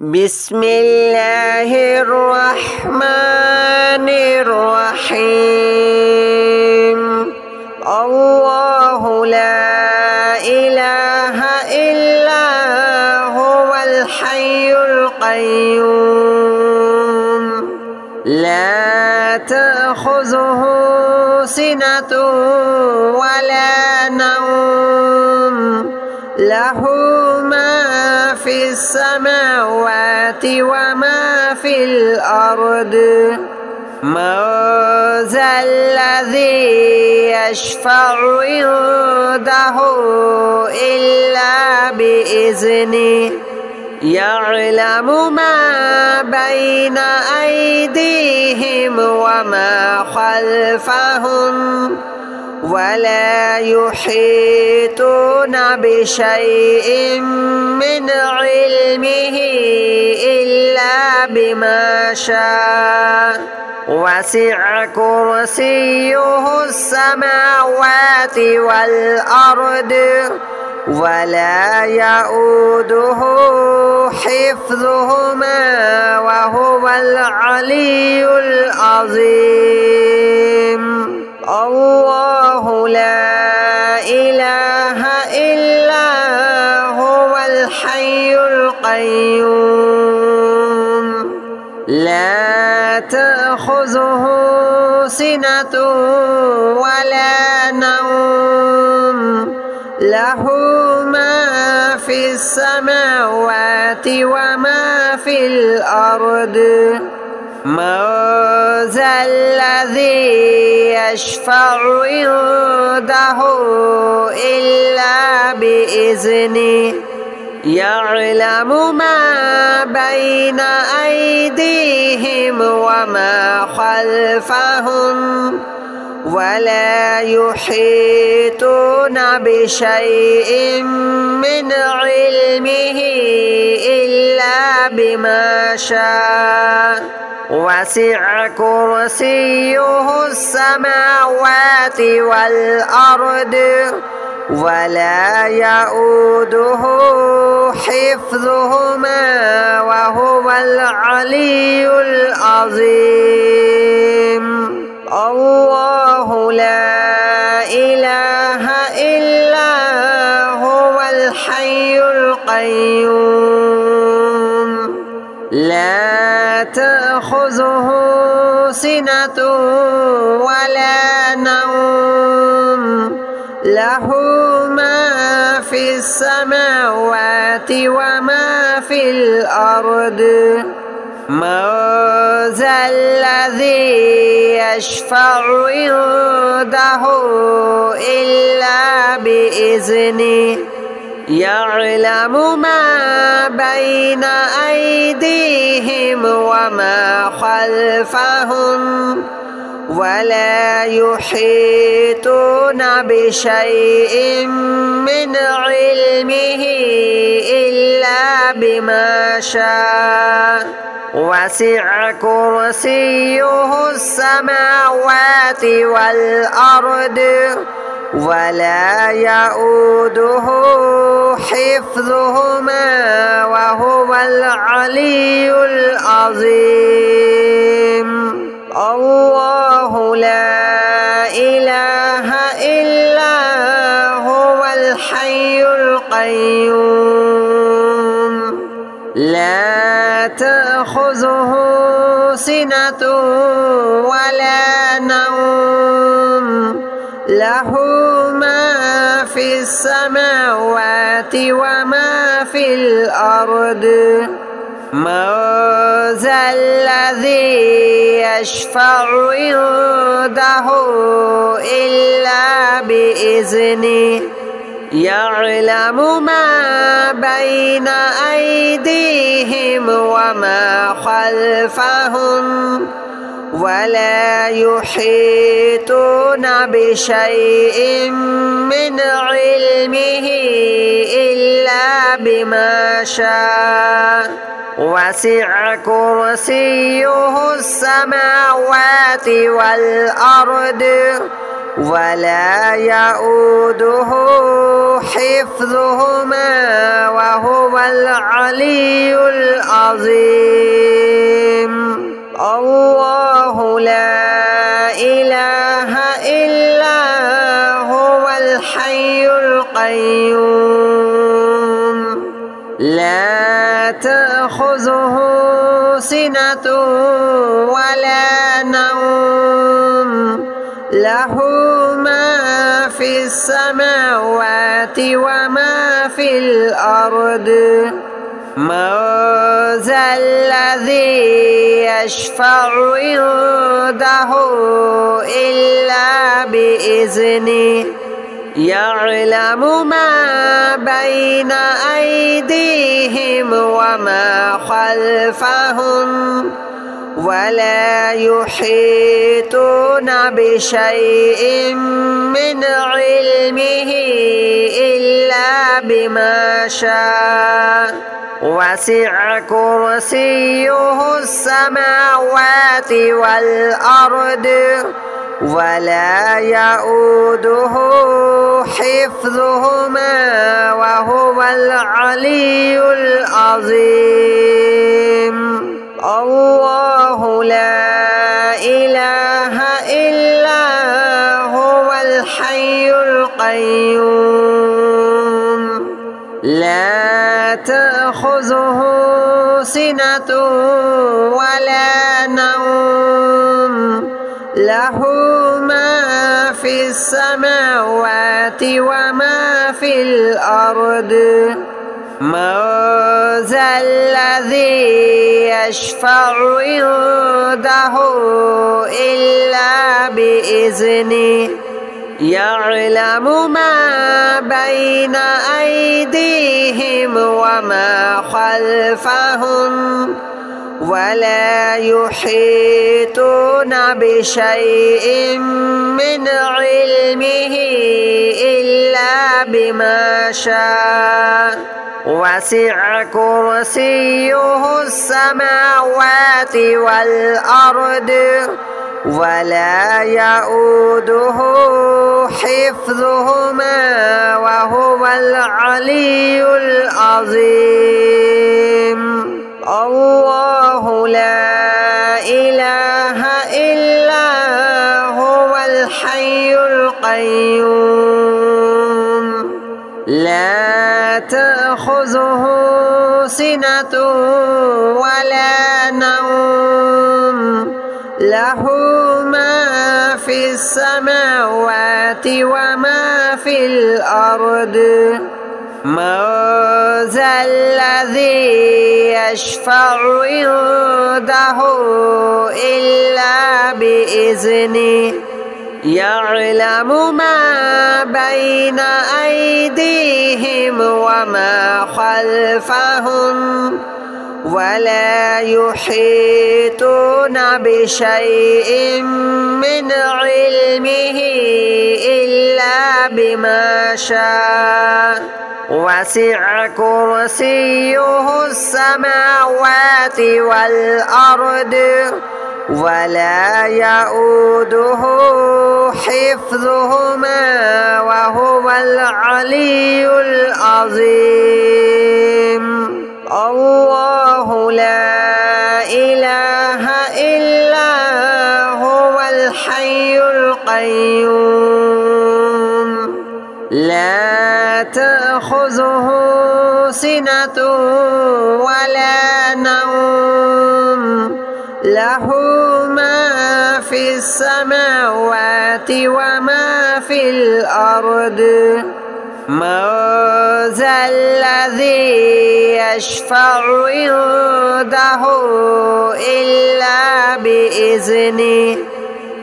بسم الله الرحمن الرحيم. الله لا إله إلا هو الحي القيوم لا تأخذه سنة ولا نوم له ما في السماوات وما في الأرض. من ذا الذي يشفع عنده إلا بإذنه يعلم ما بين أيديهم وما خلفهم ولا يحيطون بشيء من علمه إلا بما شاء. وسع كرسيه السماوات والأرض ولا يؤوده حفظهما وهو العلي العظيم. الله لا إله إلا هو الحي القيوم لا تأخذه سنة ولا نوم له ما في السماوات وما في الأرض. من ذا الذي يشفع عنده إلا بإذنه يعلم ما بين أيديهم وما خلفهم ولا يحيطون بشيء من علمه إلا بما شاء. وسع كرسيه السماوات والأرض ولا يؤوده حفظهما وهو العلي العظيم. الله لا إله إلا هو الحي القيوم لا تأخذه سنة ولا نوم له ما في السماوات وما في الأرض. من ذا الذي يشفع عنده إلا بإذنه يعلم ما بين أيديهم وما خلفهم ولا يحيطون بشيء من علمه إلا بما شاء. وسع كرسيه السماوات والأرض ولا يؤوده حفظهما وهو العلي العظيم. الله لا إله إلا هو الحي القيوم لا تأخذه سنة ولا نوم له ما في السماوات وما في الأرض. من ذا الذي يشفع عنده إلا بإذنه يعلم ما بين أيديهم وما خلفهم ولا يحيطون بشيء من علمه إلا بما شاء. وسع كرسيه السماوات والأرض ولا يؤوده حفظهما وهو العلي العظيم. الله لا إله إلا هو الحي القيوم لا تأخذه سنة ولا نوم له ما في السماوات وما في الأرض. من ذا الذي يشفع عنده إلا بإذنه يعلم ما بين أيديهم وما خلفهم ولا يحيطون بشيء من علمه إلا بما شاء. وسع كرسيه السماوات والأرض ولا يؤوده حفظهما وهو العلي العظيم. الله لا إله إلا هو الحي القيوم لا تأخذه سنة ولا نوم له ما في السماوات وما في الأرض. من ذا الذي يشفع عنده إلا بإذنه يعلم ما بين أيديهم وما خلفهم ولا يحيطون بشيء من علمه إلا بما شاء. وسع كرسيه السماوات والأرض ولا يؤوده حفظهما وهو العلي العظيم. الله لا إله إلا هو الحي القيوم لا تأخذه سنة ولا نوم له ما في السماوات وما في الأرض. من ذا الذي يشفع عنده إلا بإذنه يعلم ما بين أيديهم وما خلفهم ولا يحيطون بشيء من علمه إلا بما شاء. وسع كرسيه السماوات والأرض ولا يؤوده حفظهما وهو العلي العظيم. الله لا إله إلا هو الحي القيوم لا تأخذه سنة ولا نوم له ما في السماوات وما في الأرض. من ذا الذي يشفع عنده إلا بإذنه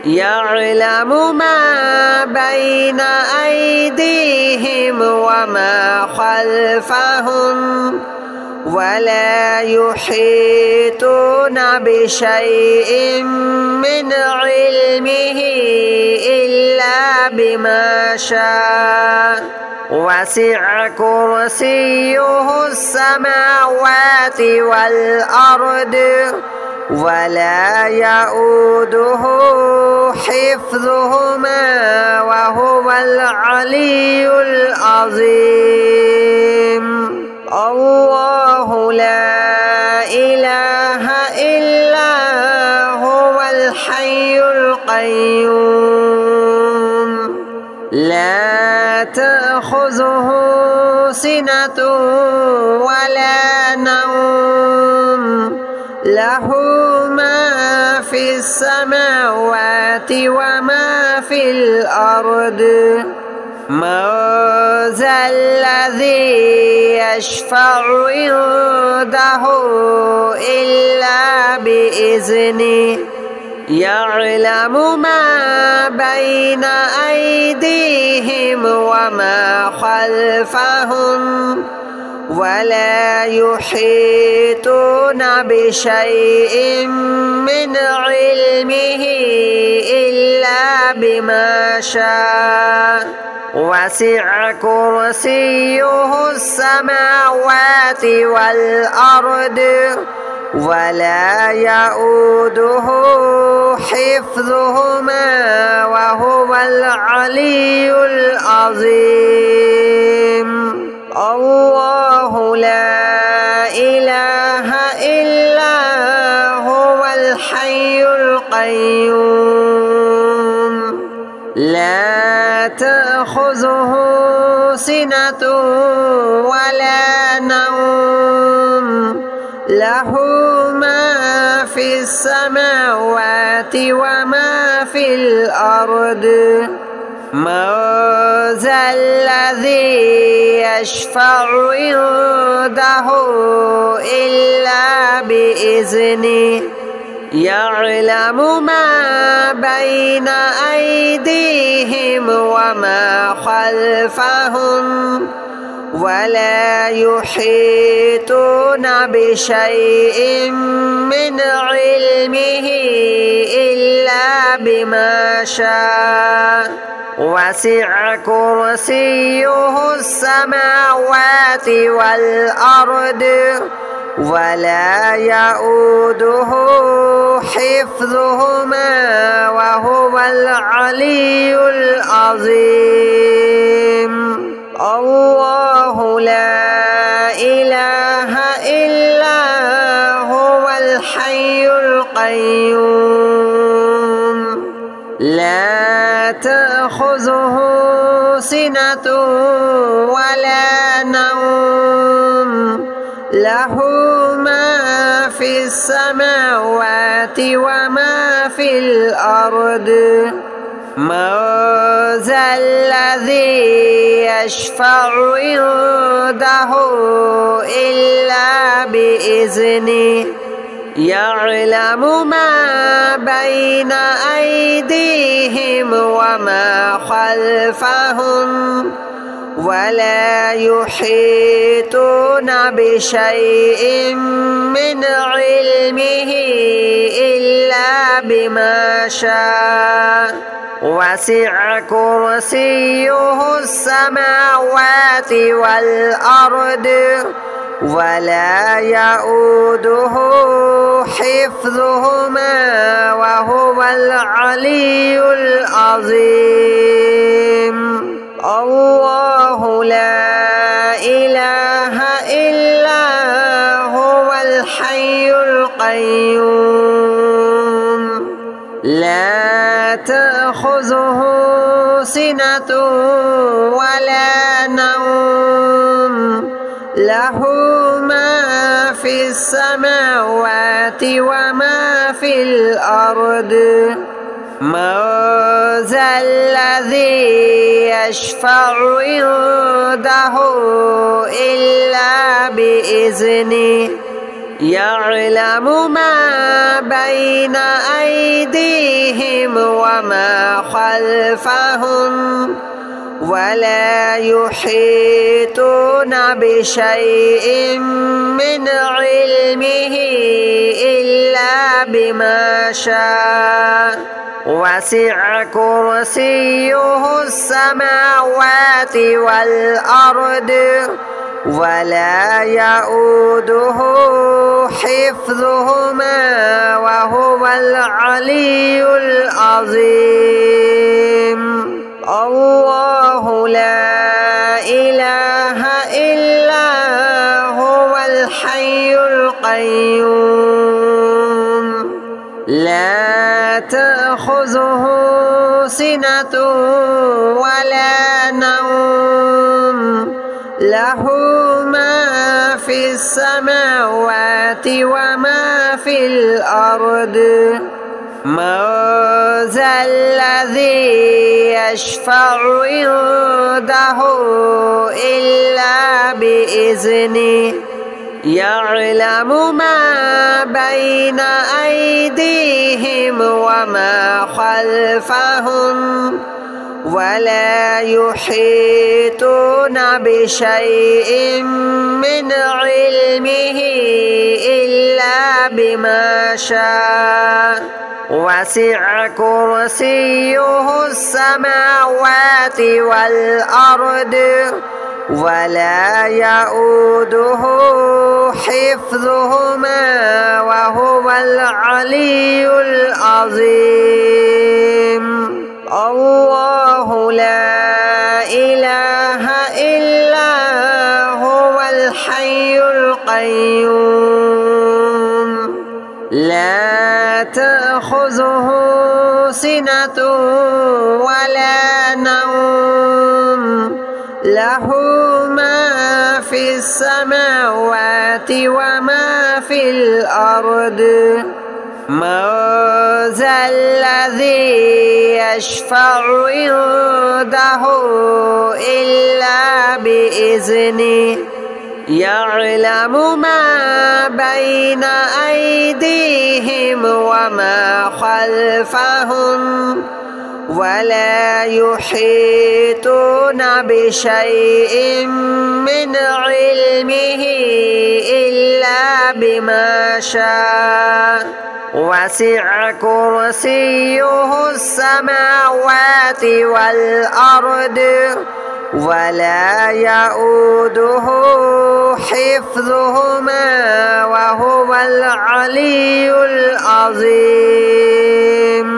يعلم ما بين أيديهم وما خلفهم ولا يحيطون بشيء من علمه إلا بما شاء. وسع كرسيه السماوات والأرض ولا يؤوده حفظهما وهو العلي العظيم. الله لا إله إلا هو الحي القيوم لا تأخذه سنة ولا نوم له ما في السماوات وما في الأرض. من ذا الذي يشفع عنده إلا بإذنه يعلم ما بين أيديهم وما خلفهم ولا يحيطون بشيء من علمه إلا بما شاء. وسع كرسيه السماوات والأرض ولا يؤوده حفظهما وهو العلي العظيم. الله لا إله إلا هو الحي القيوم لا تأخذه سنة ولا نوم له ما في السماوات وما في الأرض. من ذا الذي يشفع عنده إلا بإذنه يعلم ما بين أيديهم وما خلفهم ولا يحيطون بشيء من علمه إلا بما شاء. وسع كرسيه السماوات والأرض ولا يؤوده حفظهما وهو العلي العظيم. الله لا إله إلا هو الحي القيوم لا تأخذه سنة ولا نوم له ما في السماوات وما في الأرض. من ذا الذي يشفع عنده إلا بإذنه يعلم ما بين أيديهم وما خلفهم ولا يحيطون بشيء من علمه إلا بما شاء. وسع كرسيه السماوات والأرض ولا يؤوده حفظهما وهو العلي العظيم. الله لا إله إلا هو الحي القيوم لا تأخذه سنة ولا نوم له ما في السماوات وما في الأرض. من ذا الذي يشفع عنده إلا بإذنه يعلم ما بين أيديهم وما خلفهم ولا يحيطون بشيء من علمه إلا بما شاء. وسع كرسيه السماوات والأرض ولا يؤوده حفظهما وهو العلي العظيم. الله لا إله إلا هو الحي القيوم لا تأخذه سنة ولا نوم له ما في السماوات وما في الأرض. من ذا الذي يشفع عنده إلا بإذنه يعلم ما بين أيديهم وما خلفهم ولا يحيطون بشيء من علمه إلا بما شاء. وسع كرسيه السماوات والأرض ولا يؤوده حفظهما وهو العلي العظيم. الله لا إله إلا هو الحي القيوم لا تأخذه سنة ولا نوم له ما في السماوات وما في الأرض. من ذا الذي يشفع عنده إلا بإذنه يعلم ما بين أيديهم وما خلفهم ولا يحيطون بشيء من علمه إلا بما شاء. وسع كرسيه السماوات والأرض ولا يؤوده حفظهما وهو العلي العظيم.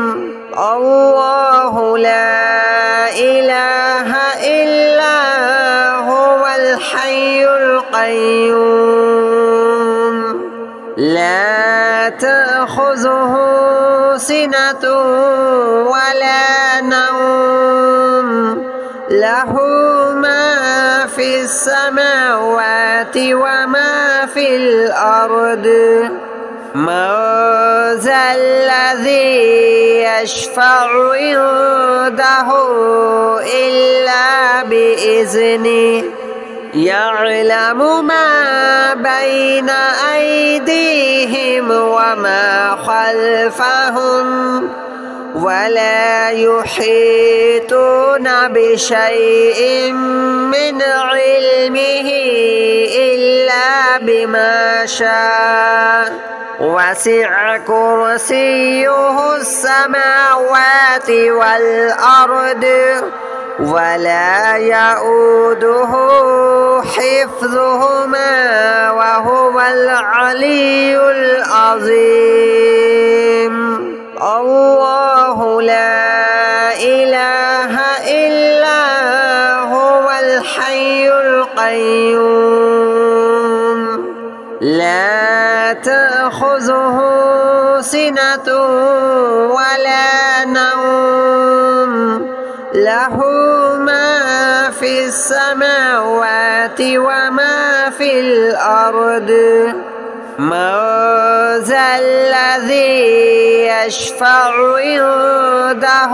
الله لا إله إلا هو الحي القيوم لا تأخذه سنة ولا نوم له ما في السماوات وما في الأرض. من ذا الذي يشفع عنده إلا بإذنه يعلم ما بين أيديهم وما خلفهم ولا يحيطون بشيء من علمه إلا بما شاء. وسع كرسيه السماوات والأرض ولا يؤوده حفظهما وهو العلي العظيم. الله لا إله إلا هو الحي القيوم لا تأخذه سنة ولا نوم له ما في السماوات وما في الأرض. من ذا الذي يشفع عنده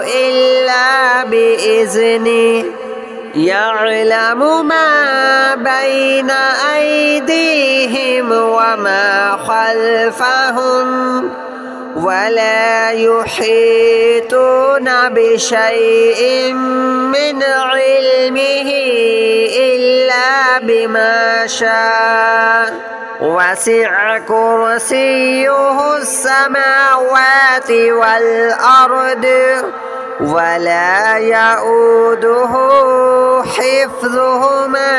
إلا بإذنه يعلم ما بين أيديهم وما خلفهم ولا يحيطون بشيء من علمه إلا بما شاء. وسع كرسيه السماوات والأرض ولا يؤوده حفظهما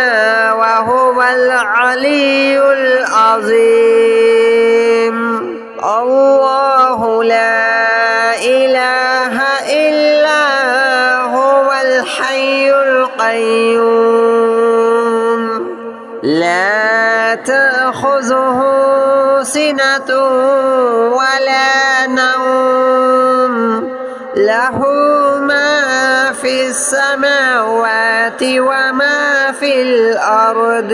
وهو العلي العظيم. الله لا إله إلا هو الحي القيوم لا تأخذه سنة ولا نوم له ما في السماوات وما في الأرض.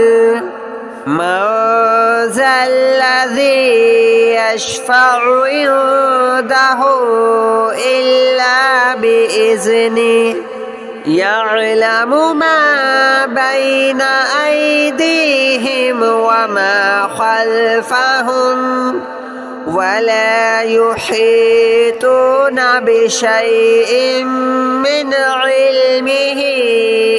من ذا الذي يشفع عنده إلا بإذنه يعلم ما بين أيديهم وما خلفهم ولا يحيطون بشيء من علمه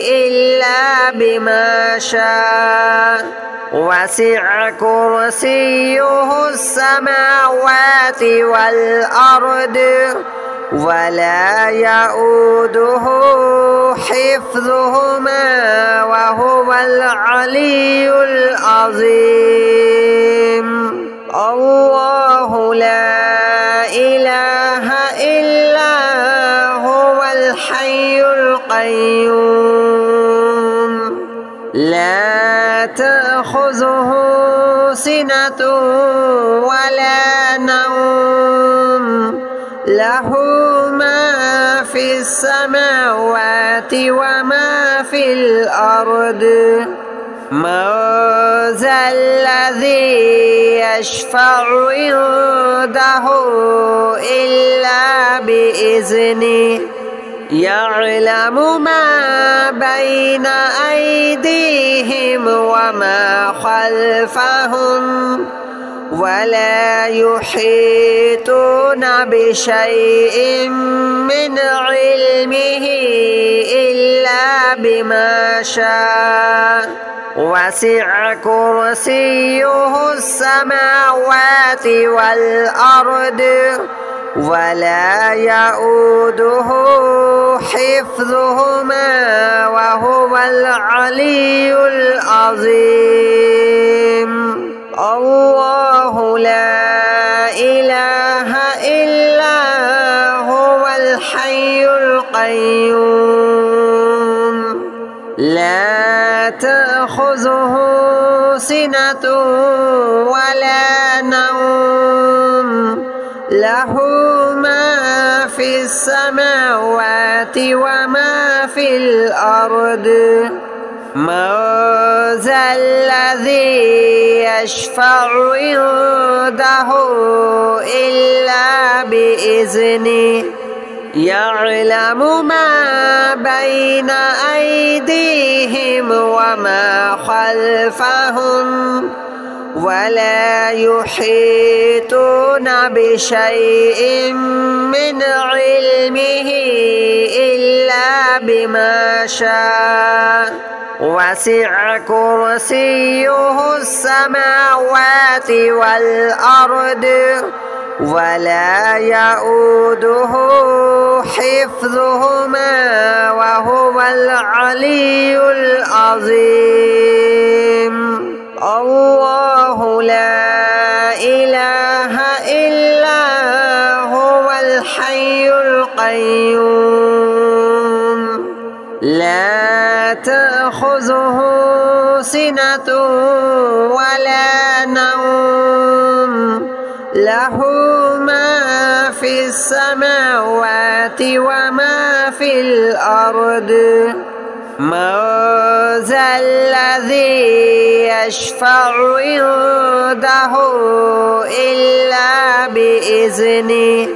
إلا بما شاء. وسع كرسيه السماوات والأرض ولا يؤوده حفظهما وهو العلي العظيم. الله لا إله إلا هو الحي القيوم لا تأخذه سنة ولا نوم له ما في السماوات وما في الأرض. من ذا الذي يشفع عنده إلا بإذنه يعلم ما بين أيديهم وما خلفهم ولا يحيطون بشيء من علمه إلا بما شاء. وسع كرسيه السماوات والأرض ولا يؤوده حفظهما وهو العلي العظيم. الله لا إله إلا هو الحي القيوم لا تأخذه سنة ولا نوم له ما في السماوات وما في الأرض. من ذا الذي يشفع عنده إلا بإذنه يعلم ما بين أيديهم وما خلفهم ولا يحيطون بشيء من علمه إلا بما شاء. وسع كرسيه السماوات والأرض ولا يؤوده حفظهما وهو العلي العظيم. الله لا إله إلا هو الحي القيوم لا تأخذه سنة ولا نوم له ما في السماوات وما في الأرض. من ذا الذي يشفع عنده إلا بإذنه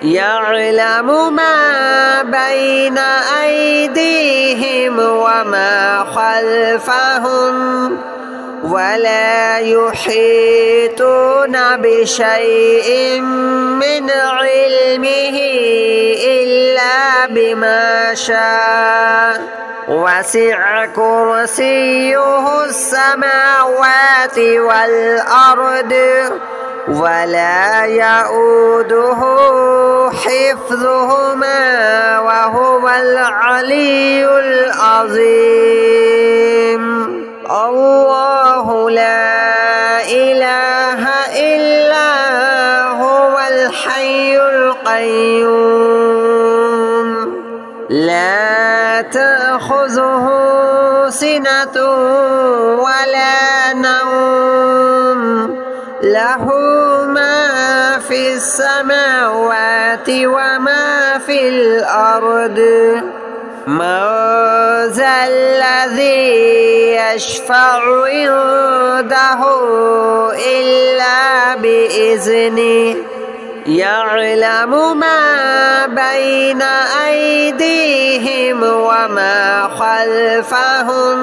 يعلم ما بين أيديهم وما خلفهم ولا يحيطون بشيء من علمه إلا بما شاء. وسع كرسيه السماوات والأرض ولا يؤوده حفظهما وهو العلي العظيم. الله لا إله إلا هو الحي القيوم لا تأخذه سنة ولا نوم له ما في السماوات وما في الأرض. من ذا الذي يشفع عنده إلا بإذنه يعلم ما بين أيديهم وما خلفهم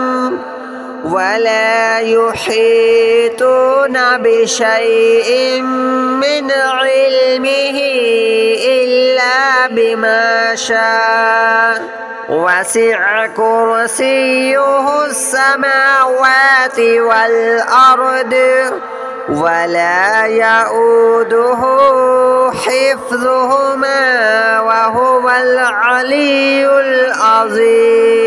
ولا يحيطون بشيء من علمه إلا بما شاء وسع كرسيه السماوات والأرض ولا يؤوده حفظهما وهو العلي العظيم.